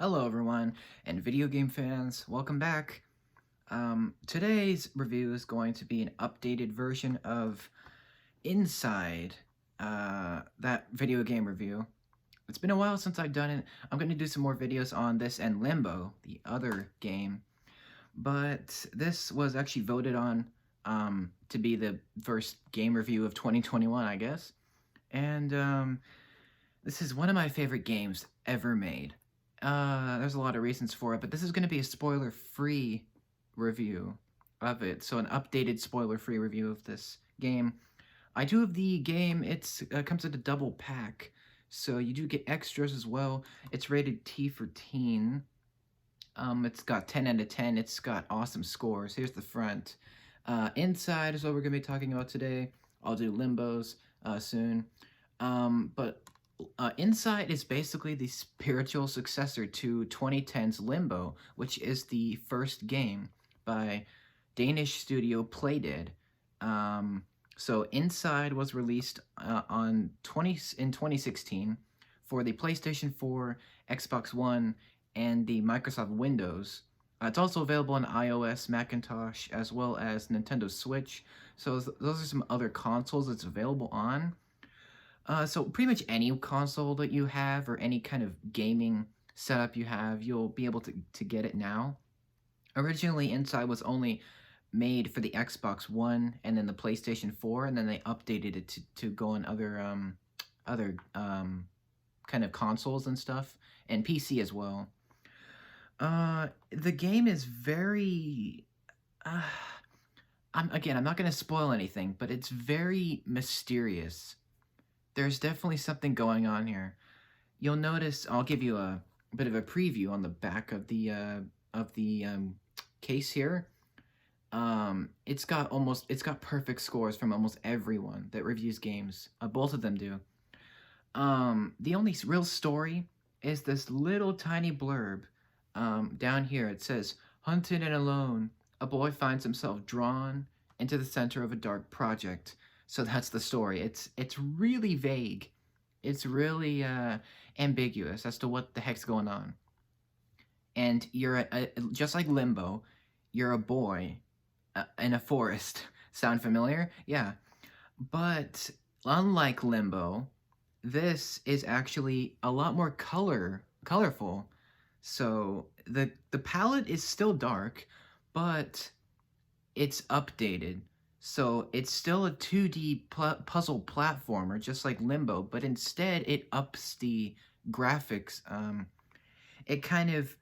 Hello everyone, and video game fans, welcome back. Today's review is going to be an updated version of Inside, that video game review. It's been a while since I've done it. I'm going to do some more videos on this and Limbo, the other game. But this was actually voted on to be the first game review of 2021, I guess. And this is one of my favorite games ever made. There's a lot of reasons for it, but this is going to be a spoiler-free review of it. So an updated spoiler-free review of this game. I do have the game. It comes in a double pack, so you do get extras as well. It's rated T for teen. It's got 10 out of 10. It's got awesome scores. Here's the front. Inside is what we're going to be talking about today. I'll do Limbos soon. But Inside is basically the spiritual successor to 2010's Limbo, which is the first game by Danish studio Playdead. So Inside was released in 2016 for the PlayStation 4, Xbox One, and the Microsoft Windows. It's also available on iOS, Macintosh, as well as Nintendo Switch. So those are some other consoles it's available on. So pretty much any console that you have or any kind of gaming setup you have, you'll be able to get it now. Originally, Inside was only made for the Xbox One and then the PlayStation 4, and then they updated it to go on other kind of consoles and stuff, and PC as well. The game is very... I'm not going to spoil anything, but it's very mysterious. There's definitely something going on here. You'll notice, I'll give you a bit of a preview on the back of the case here. It's got perfect scores from almost everyone that reviews games. Both of them do. The only real story is this little tiny blurb down here. It says, "Hunted and alone, a boy finds himself drawn into the center of a dark project." So that's the story. It's really vague. It's really ambiguous as to what the heck's going on. And you're just like Limbo, you're a boy in a forest. Sound familiar? Yeah. But unlike Limbo, this is actually a lot more colorful. So the palette is still dark, but it's updated. So it's still a 2D puzzle platformer, just like Limbo, but instead it ups the graphics. It kind of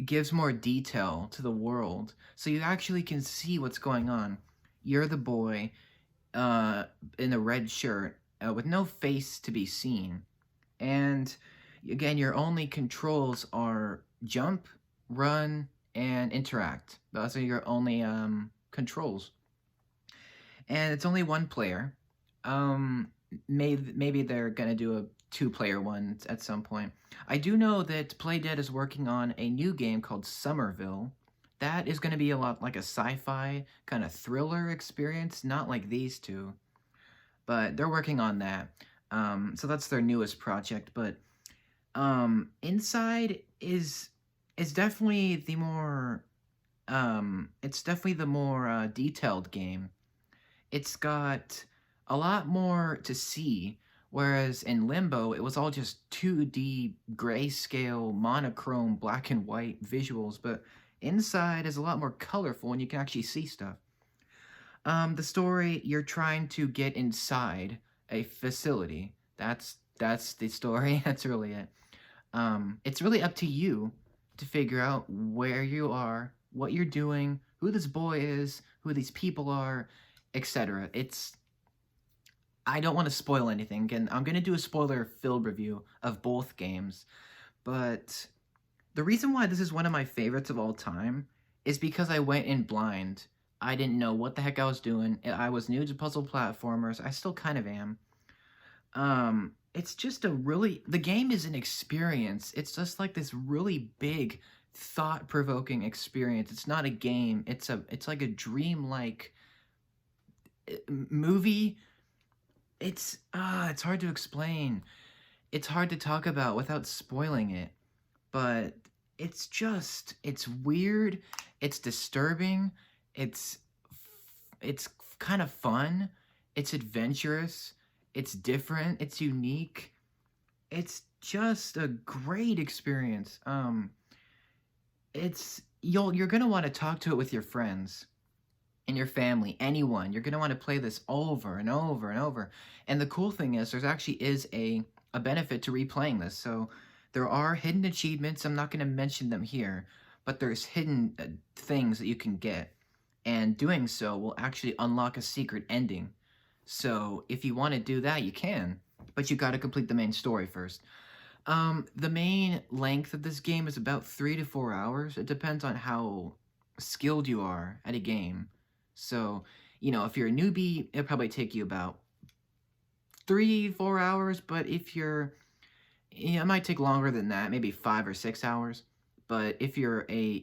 gives more detail to the world, so you actually can see what's going on. You're the boy in a red shirt with no face to be seen. And again, your only controls are jump, run, and interact. Those are your only controls. And it's only one player. Maybe they're gonna do a two-player one at some point. I do know that Playdead is working on a new game called Somerville. That is gonna be a lot like a sci-fi kind of thriller experience, not like these two. But they're working on that. So that's their newest project. But Inside is definitely the more detailed game. It's got a lot more to see, whereas in Limbo, it was all just 2D grayscale, monochrome, black and white visuals, but Inside is a lot more colorful and you can actually see stuff. The story, you're trying to get inside a facility. That's the story. That's really it. It's really up to you to figure out where you are, what you're doing, who this boy is, who these people are, etc. I don't want to spoil anything, and I'm going to do a spoiler-filled review of both games, but the reason why this is one of my favorites of all time is because I went in blind. I didn't know what the heck I was doing. I was new to puzzle platformers. I still kind of am. It's just the game is an experience. It's just like this really big, thought-provoking experience. It's not a game. It's like a dream-like movie. It's hard to explain. It's hard to talk about without spoiling it. But it's weird, it's disturbing, it's it's kind of fun, it's adventurous, it's different, it's unique. It's just a great experience. You're gonna want to talk to it with your friends and your family, anyone. You're gonna want to play this over and over and over. And the cool thing is, there's actually is a benefit to replaying this. So there are hidden achievements. I'm not gonna mention them here, but there's hidden things that you can get, and doing so will actually unlock a secret ending. So if you want to do that, you can, but you got to complete the main story first. The main length of this game is about 3 to 4 hours. It depends on how skilled you are at a game. So, if you're a newbie, it'll probably take you about 3, 4 hours. But if you're, it might take longer than that, maybe 5 or 6 hours. But if you're a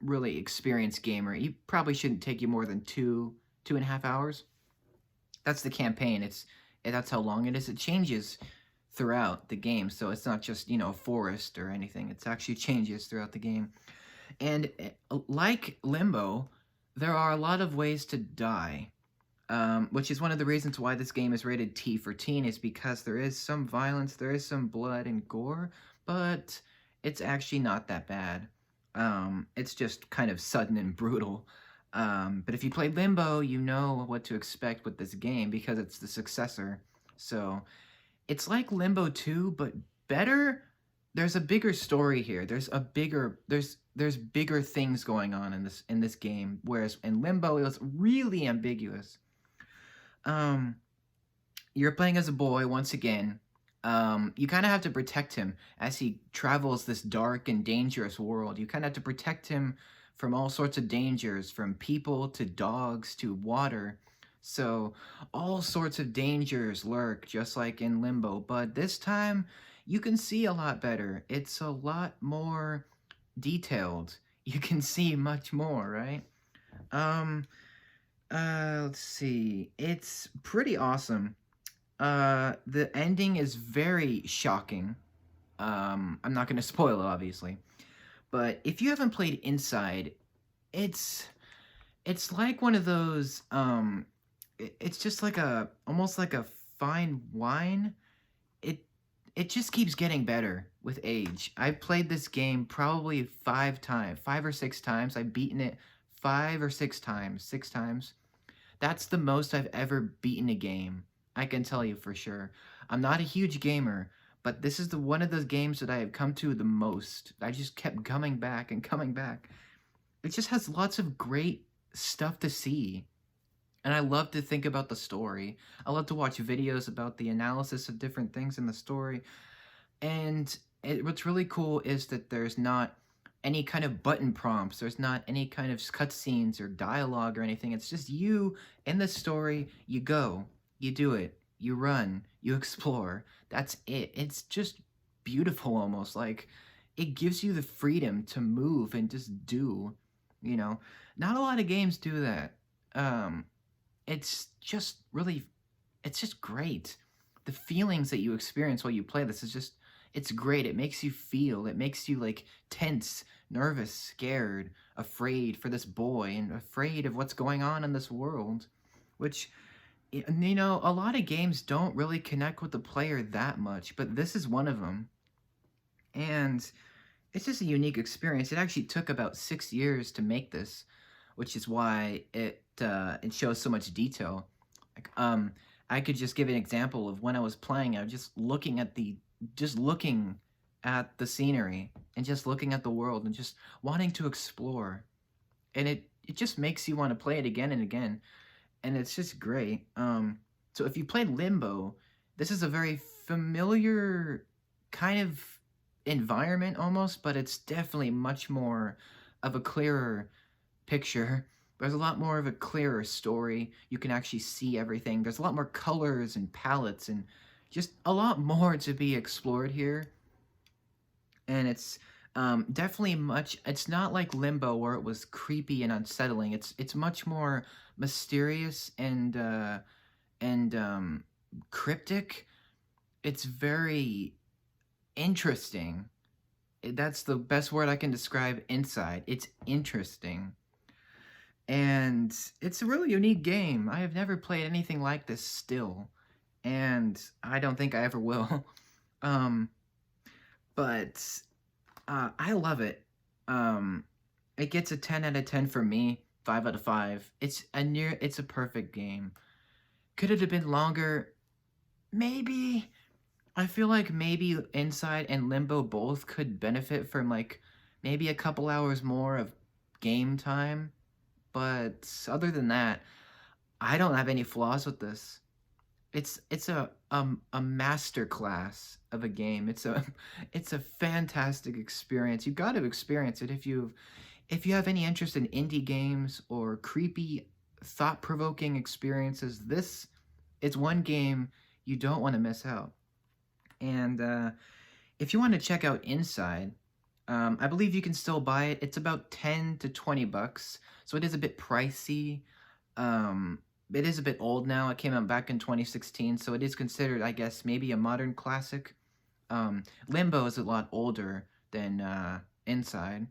really experienced gamer, you probably shouldn't take you more than 2.5 hours. That's the campaign. That's how long it is. It changes throughout the game, so it's not just a forest or anything. It's actually changes throughout the game. And like Limbo, there are a lot of ways to die, which is one of the reasons why this game is rated T for teen, is because there is some violence, there is some blood and gore, but it's actually not that bad. It's just kind of sudden and brutal. But if you played Limbo, you know what to expect with this game because it's the successor. So it's like Limbo 2, but better. There's a bigger story here. There's bigger things going on in this game, whereas in Limbo it was really ambiguous. Um, you're playing as a boy once again. You kind of have to protect him as he travels this dark and dangerous world. You kind of have to protect him from all sorts of dangers, from people to dogs to water. So, all sorts of dangers lurk, just like in Limbo, but this time you can see a lot better. It's a lot more detailed. You can see much more, right? Um, let's see. It's pretty awesome. The ending is very shocking. I'm not going to spoil it, obviously. But if you haven't played Inside, it's it's like one of those it's just like a almost like a fine wine. It it just keeps getting better with age. I've played this game probably 5 or 6 times. I've beaten it 5 or 6 times, 6 times. That's the most I've ever beaten a game. I can tell you for sure. I'm not a huge gamer, but this is the one of those games that I have come to the most. I just kept coming back and coming back. It just has lots of great stuff to see. And I love to think about the story. I love to watch videos about the analysis of different things in the story. And what's really cool is that there's not any kind of button prompts. There's not any kind of cutscenes or dialogue or anything. It's just you in the story. You go, you do it, you run, you explore. That's it. It's just beautiful almost. Like, it gives you the freedom to move and just do. You know, not a lot of games do that. Um, it's just really, it's just great. The feelings that you experience while you play this is just, it's great. It makes you feel, it makes you like tense, nervous, scared, afraid for this boy and afraid of what's going on in this world, which, a lot of games don't really connect with the player that much, but this is one of them. And it's just a unique experience. It actually took about 6 years to make this, which is why it shows so much detail. Like, I could just give an example of when I was playing. I was just looking at the scenery and just looking at the world and just wanting to explore, and it just makes you want to play it again and again, and it's just great. So if you played Limbo, this is a very familiar kind of environment almost, but it's definitely much more of a clearer picture. There's a lot more of a clearer story. You can actually see everything. There's a lot more colors and palettes and just a lot more to be explored here. And it's definitely much. It's not like Limbo where it was creepy and unsettling. It's much more mysterious and cryptic. It's very interesting. That's the best word I can describe Inside. It's interesting. And it's a really unique game. I have never played anything like this still. And I don't think I ever will. um, but I love it. Um, it gets a 10 out of 10 for me, 5 out of 5. It's a perfect game. Could it have been longer? Maybe. I feel like maybe Inside and Limbo both could benefit from like maybe a couple hours more of game time. But other than that, I don't have any flaws with this. It's a master class of a game. It's a fantastic experience. You got to experience it if you have any interest in indie games or creepy, thought-provoking experiences. This it's one game you don't want to miss out. And if you want to check out Inside, I believe you can still buy it. It's about 10 to 20 bucks, so it is a bit pricey. It is a bit old now. It came out back in 2016, so it is considered, I guess, maybe a modern classic. Limbo is a lot older than Inside,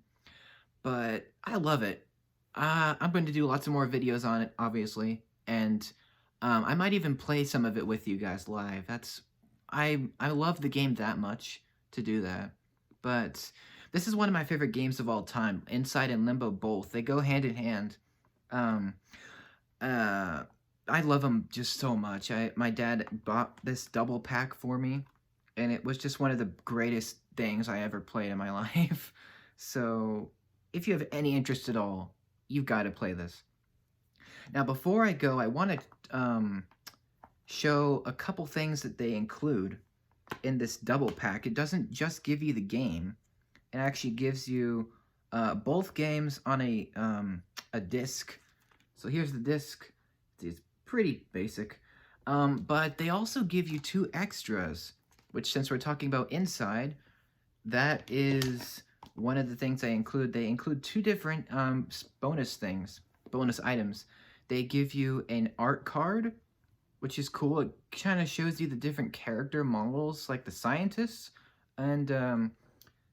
but I love it. I'm going to do lots of more videos on it, obviously, and I might even play some of it with you guys live. I love the game that much to do that. But this is one of my favorite games of all time. Inside and Limbo both. They go hand in hand. Um, I love them just so much. My dad bought this double pack for me, and it was just one of the greatest things I ever played in my life. So, if you have any interest at all, you've got to play this. Now, before I go, I want to show a couple things that they include in this double pack. It doesn't just give you the game. It actually gives you both games on a disc. So here's the disc. It's pretty basic. But they also give you 2 extras, which, since we're talking about Inside, that is one of the things they include. They include 2 different bonus items. They give you an art card, which is cool. It kind of shows you the different character models, like the scientists, and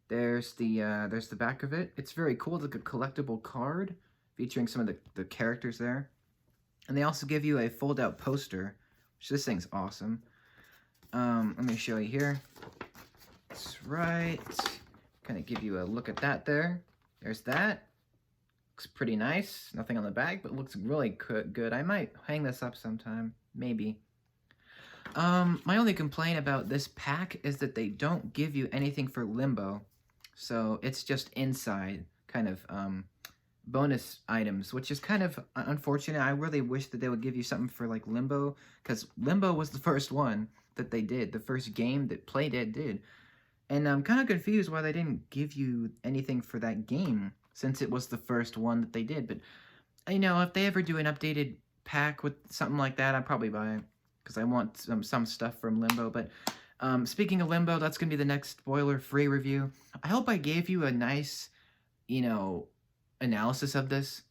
there's the back of it. It's very cool. It's like a collectible card featuring some of the characters there. And they also give you a fold-out poster, which this thing's awesome. Let me show you here. That's right. Kind of give you a look at that there. There's that. Looks pretty nice. Nothing on the back, but looks really good. I might hang this up sometime. Maybe. My only complaint about this pack is that they don't give you anything for Limbo. So it's just Inside, kind of, bonus items, which is kind of unfortunate. I really wish that they would give you something for, like, Limbo, because Limbo was the first one that they did, the first game that Playdead did. And I'm kind of confused why they didn't give you anything for that game, since it was the first one that they did. But, you know, if they ever do an updated pack with something like that, I'd probably buy it, because I want some stuff from Limbo. But speaking of Limbo, that's going to be the next spoiler-free review. I hope I gave you a nice, you know, analysis of this.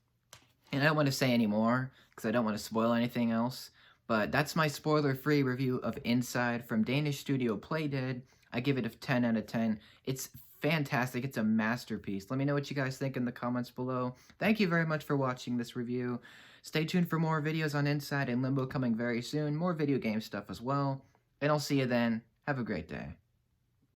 And I don't want to say any more, because I don't want to spoil anything else. But that's my spoiler-free review of Inside from Danish studio Playdead. I give it a 10 out of 10. It's fantastic. It's a masterpiece. Let me know what you guys think in the comments below. Thank you very much for watching this review. Stay tuned for more videos on Inside and Limbo coming very soon. More video game stuff as well. And I'll see you then. Have a great day.